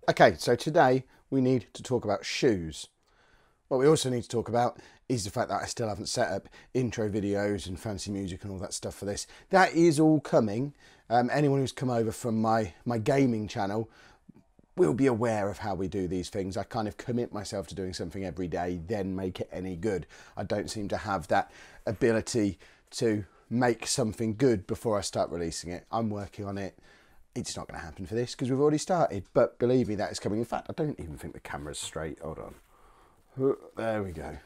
Okay, so today we need to talk about shoes. What we also need to talk about is the fact that I still haven't set up intro videos and fancy music and all that stuff for this. That is all coming. Anyone who's come over from my gaming channel will be aware of how we do these things. I kind of commit myself to doing something every day, then make it any good. I don't seem to have that ability to make something good before I start releasing it. I'm working on it. It's not going to happen for this because we've already started, but believe me, that is coming. In fact, I don't even think the camera's straight. Hold on. There we go.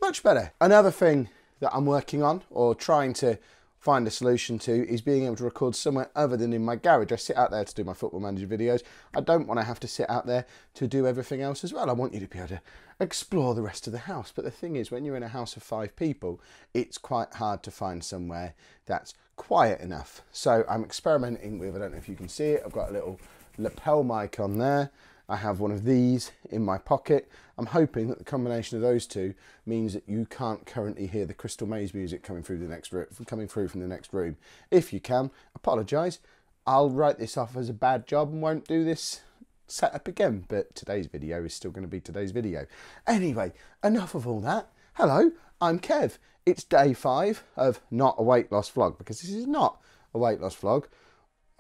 Much better. Another thing that I'm working on or trying to find a solution to is being able to record somewhere other than in my garage. I sit out there to do my Football Manager videos. I don't want to have to sit out there to do everything else as well. I want you to be able to explore the rest of the house. But the thing is, when you're in a house of 5 people, it's quite hard to find somewhere that's quiet enough. So I'm experimenting with, I don't know if you can see it, I've got a little lapel mic on there. I have one of these in my pocket. I'm hoping that the combination of those two means that you can't currently hear the Crystal Maze music coming through from the next room. If you can, apologise. I'll write this off as a bad job and won't do this setup again. But today's video is still going to be today's video. Anyway, enough of all that. Hello, I'm Kev. It's day 5 of not a weight loss vlog, because this is not a weight loss vlog.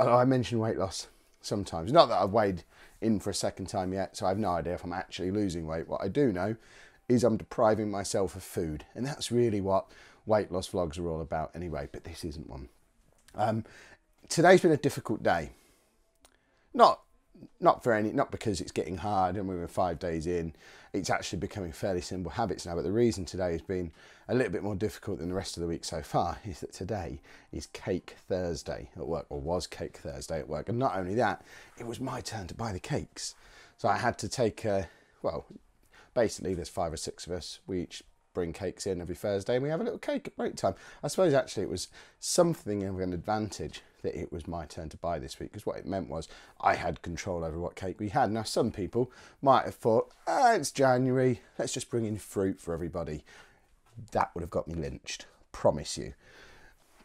I mention weight loss sometimes. Not that I've weighed in for a second time yet, so I have no idea if I'm actually losing weight. What I do know is I'm depriving myself of food, and that's really what weight loss vlogs are all about anyway, but this isn't one. Today's been a difficult day. Not because it's getting hard and we were 5 days in. It's actually becoming fairly simple habits now, but the reason today has been a little bit more difficult than the rest of the week so far is that today is Cake Thursday at work, or was Cake Thursday at work. And not only that, it was my turn to buy the cakes. So I had to take, well, basically there's 5 or 6 of us. We each bring cakes in every Thursday and we have a little cake at break time. I suppose actually it was something of an advantage that it was my turn to buy this week, because what it meant was I had control over what cake we had. Now some people might have thought, it's January, let's just bring in fruit for everybody. That would have got me lynched, promise you.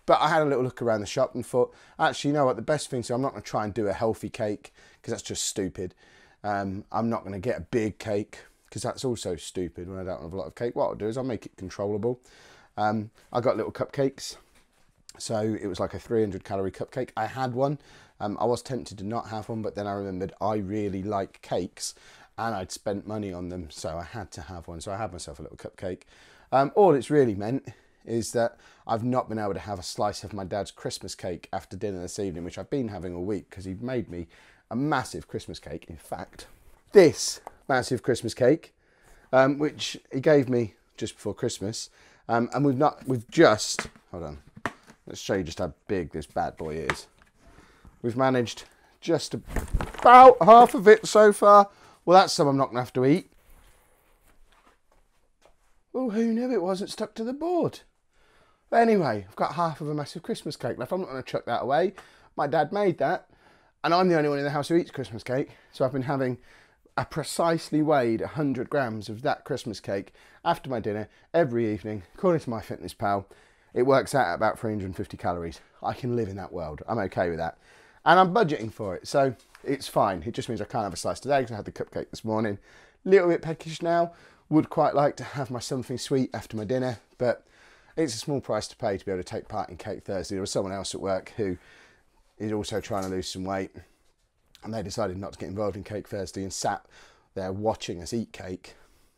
But I had a little look around the shop and thought, actually, you know what, the best thing, so I'm not going to try and do a healthy cake because that's just stupid. I'm not going to get a big cake because that's also stupid when I don't have a lot of cake. What I'll do is I'll make it controllable. I got little cupcakes. So it was like a 300 calorie cupcake. I had one. I was tempted to not have one, but then I remembered I really like cakes and I'd spent money on them, so I had to have one. So I had myself a little cupcake. All it's really meant is that I've not been able to have a slice of my dad's Christmas cake after dinner this evening, which I've been having all week because he made me a massive Christmas cake. In fact, this massive Christmas cake, which he gave me just before Christmas, and we've just, hold on. Let's show you just how big this bad boy is. We've managed just about half of it so far. Well, that's some I'm not going to have to eat. Oh, who knew it wasn't stuck to the board? But anyway, I've got half of a massive Christmas cake left. I'm not going to chuck that away. My dad made that, and I'm the only one in the house who eats Christmas cake. So I've been having a precisely weighed 100 grams of that Christmas cake after my dinner every evening, according to MyFitnessPal. It works out at about 350 calories. I can live in that world. I'm okay with that. And I'm budgeting for it, so it's fine. It just means I can't have a slice today because I had the cupcake this morning. Little bit peckish now. Would quite like to have my something sweet after my dinner, but it's a small price to pay to be able to take part in Cake Thursday. There was someone else at work who is also trying to lose some weight, and they decided not to get involved in Cake Thursday and sat there watching us eat cake.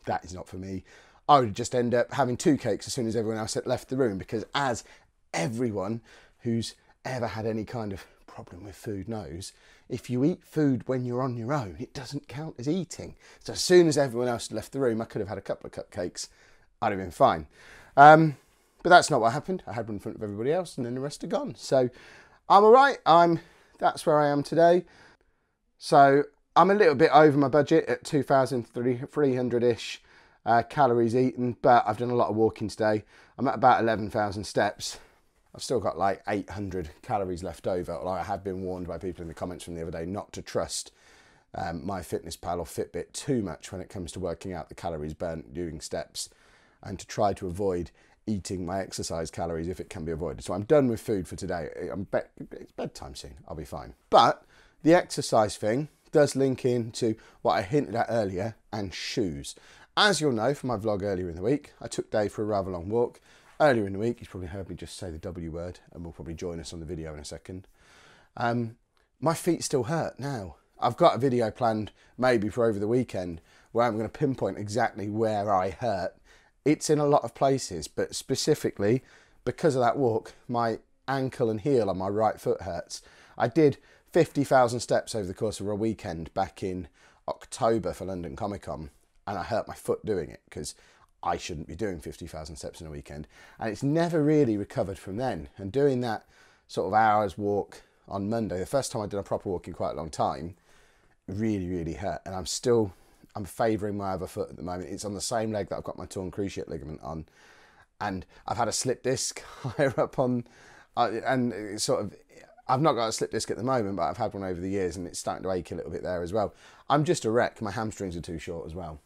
That is not for me. I would just end up having 2 cakes as soon as everyone else had left the room, because as everyone who's ever had any kind of problem with food knows, if you eat food when you're on your own, it doesn't count as eating. So as soon as everyone else had left the room, I could have had a couple of cupcakes. I'd have been fine. But that's not what happened. I had one in front of everybody else and then the rest are gone. So I'm all right. That's where I am today. So I'm a little bit over my budget at 2,300-ish. Calories eaten, but I've done a lot of walking today. I'm at about 11,000 steps. I've still got like 800 calories left over. Although I have been warned by people in the comments from the other day not to trust MyFitnessPal or Fitbit too much when it comes to working out the calories burnt doing steps, and to try to avoid eating my exercise calories if it can be avoided. So I'm done with food for today. It's bedtime soon. I'll be fine. But the exercise thing, does link into what I hinted at earlier, and shoes. As you'll know from my vlog earlier in the week, I took Dave for a rather long walk. Earlier in the week, he's probably heard me just say the W word, and will probably join us on the video in a second. My feet still hurt now. I've got a video planned maybe for over the weekend where I'm going to pinpoint exactly where I hurt. It's in a lot of places, but specifically because of that walk, my ankle and heel on my right foot hurts. I did 50,000 steps over the course of a weekend back in October for London Comic Con, and I hurt my foot doing it because I shouldn't be doing 50,000 steps in a weekend, and it's never really recovered from then. And doing that sort of hours walk on Monday, the first time I did a proper walk in quite a long time, really hurt. And I'm favouring my other foot at the moment. It's on the same leg that I've got my torn cruciate ligament on, and I've had a slip disc higher up on, and it's sort of, I've not got a slip disc at the moment, but I've had one over the years and it's starting to ache a little bit there as well. I'm just a wreck. My hamstrings are too short as well.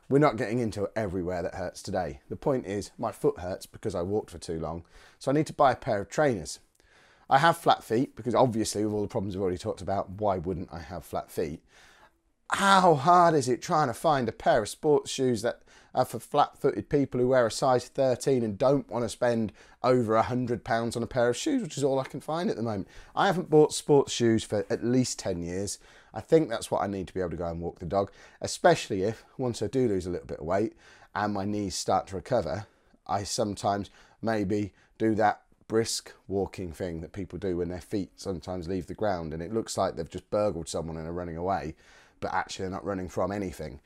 We're not getting into everywhere that hurts today. The point is, my foot hurts because I walked for too long, so I need to buy a pair of trainers. I have flat feet because obviously with all the problems we've already talked about, why wouldn't I have flat feet? How hard is it trying to find a pair of sports shoes that are for flat-footed people who wear a size 13 and don't want to spend over £100 on a pair of shoes, which is all I can find at the moment. I haven't bought sports shoes for at least 10 years. I think that's what I need to be able to go and walk the dog, especially if, once I do lose a little bit of weight and my knees start to recover, I sometimes maybe do that brisk walking thing that people do when their feet sometimes leave the ground and it looks like they've just burgled someone and are running away, but actually they're not running from anything.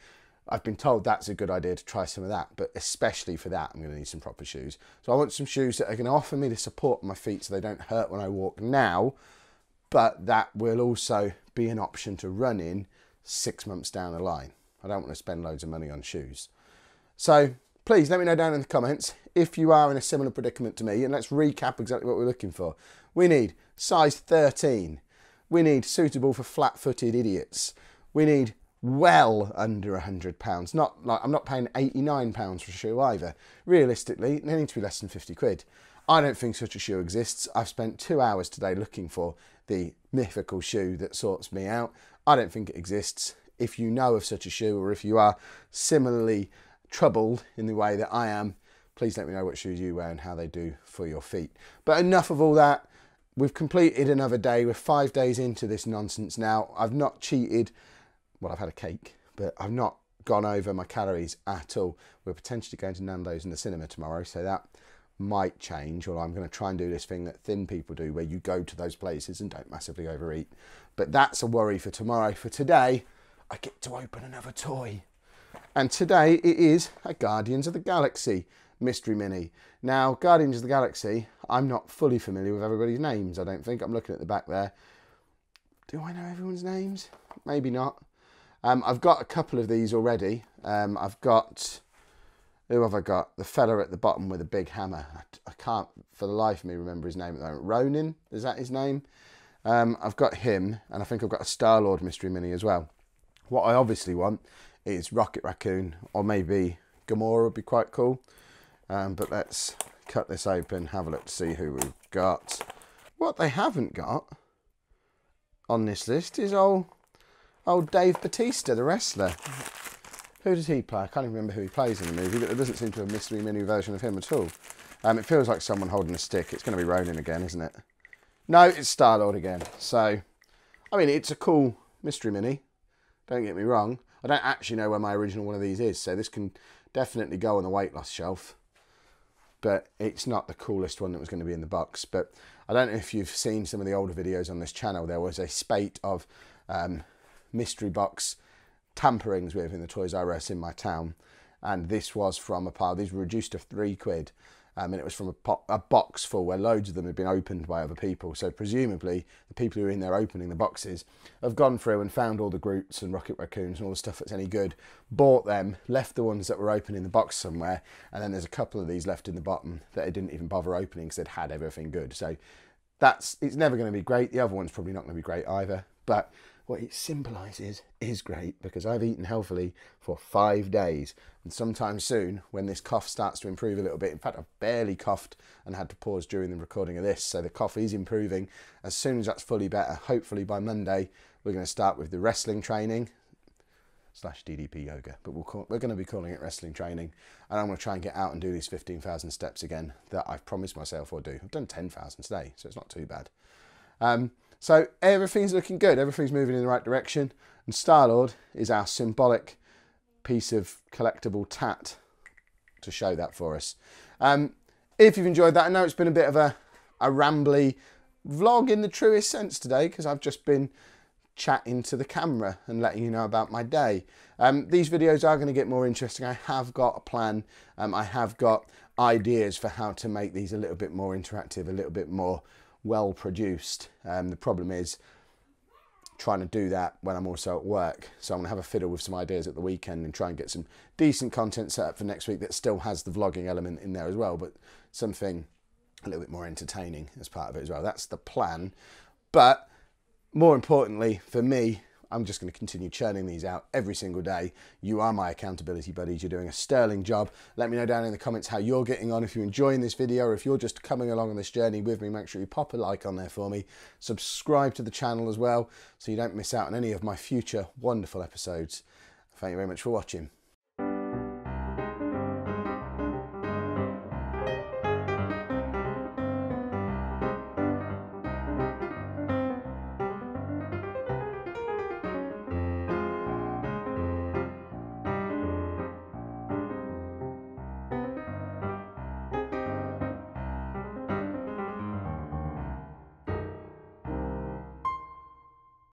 I've been told that's a good idea to try some of that, but especially for that, I'm going to need some proper shoes. So I want some shoes that are going to offer me the support on my feet so they don't hurt when I walk now, but that will also be an option to run in 6 months down the line. I don't want to spend loads of money on shoes. So please let me know down in the comments if you are in a similar predicament to me, and let's recap exactly what we're looking for. We need size 13. We need suitable for flat-footed idiots. We need well under £100. Not like I'm not paying £89 for a shoe either. Realistically, they need to be less than 50 quid. I don't think such a shoe exists. I've spent 2 hours today looking for the mythical shoe that sorts me out. I don't think it exists. If you know of such a shoe, or if you are similarly troubled in the way that I am, please let me know what shoes you wear and how they do for your feet. But enough of all that. We've completed another day. We're 5 days into this nonsense now. I've not cheated. Well, I've had a cake, but I've not gone over my calories at all. We're potentially going to Nando's in the cinema tomorrow, so that might change, or I'm going to try and do this thing that thin people do where you go to those places and don't massively overeat. But that's a worry for tomorrow. For today, I get to open another toy. And today it is a Guardians of the Galaxy Mystery Mini. Now, Guardians of the Galaxy, I'm not fully familiar with everybody's names, I don't think. I'm looking at the back there. Do I know everyone's names? Maybe not. I've got a couple of these already. I've got, who have I got? The fella at the bottom with a big hammer. I can't for the life of me remember his name at the moment. Ronin, is that his name? I've got him, and I think I've got a Star-Lord Mystery Mini as well. What I obviously want is Rocket Raccoon, or maybe Gamora would be quite cool. But let's cut this open, have a look to see who we've got. What they haven't got on this list is old Dave Bautista, the wrestler. Who does he play? I can't even remember who he plays in the movie, but there doesn't seem to be a mystery mini version of him at all. It feels like someone holding a stick. It's going to be Ronin again, isn't it? No, it's Star-Lord again. So, I mean, it's a cool mystery mini. Don't get me wrong. I don't actually know where my original one of these is, so this can definitely go on the weight loss shelf. But it's not the coolest one that was going to be in the box. But I don't know if you've seen some of the older videos on this channel. There was a spate of mystery box tamperings with in the Toys R Us in my town, and this was from a pile. These were reduced to £3, and it was from a box full where loads of them had been opened by other people. So presumably the people who are in there opening the boxes have gone through and found all the Groots and Rocket Raccoons and all the stuff that's any good, bought them, left the ones that were open in the box somewhere, and then there's a couple of these left in the bottom that they didn't even bother opening because they'd had everything good. So it's never going to be great. The other one's probably not going to be great either, but what it symbolises is great, because I've eaten healthily for 5 days, and sometime soon when this cough starts to improve a little bit, in fact I've barely coughed and had to pause during the recording of this, so the cough is improving. As soon as that's fully better, hopefully by Monday We're going to start with the wrestling training / DDP yoga, but we're going to be calling it wrestling training. And I'm going to try and get out and do these 15,000 steps again that I've promised myself I'll do. I've done 10,000 today, so it's not too bad. So everything's looking good. Everything's moving in the right direction. And Star-Lord is our symbolic piece of collectible tat to show that for us. If you've enjoyed that, I know it's been a bit of a rambly vlog in the truest sense today, because I've just been chatting to the camera and letting you know about my day. These videos are going to get more interesting. I have got a plan. I have got ideas for how to make these a little bit more interactive, a little bit more well produced. The problem is trying to do that when I'm also at work. So I'm going to have a fiddle with some ideas at the weekend and try and get some decent content set up for next week that still has the vlogging element in there as well, but something a little bit more entertaining as part of it as well. That's the plan. But more importantly for me, I'm just going to continue churning these out every single day. You are my accountability buddies. You're doing a sterling job. Let me know down in the comments how you're getting on. If you're enjoying this video, or if you're just coming along on this journey with me, make sure you pop a like on there for me. Subscribe to the channel as well, so you don't miss out on any of my future wonderful episodes. Thank you very much for watching.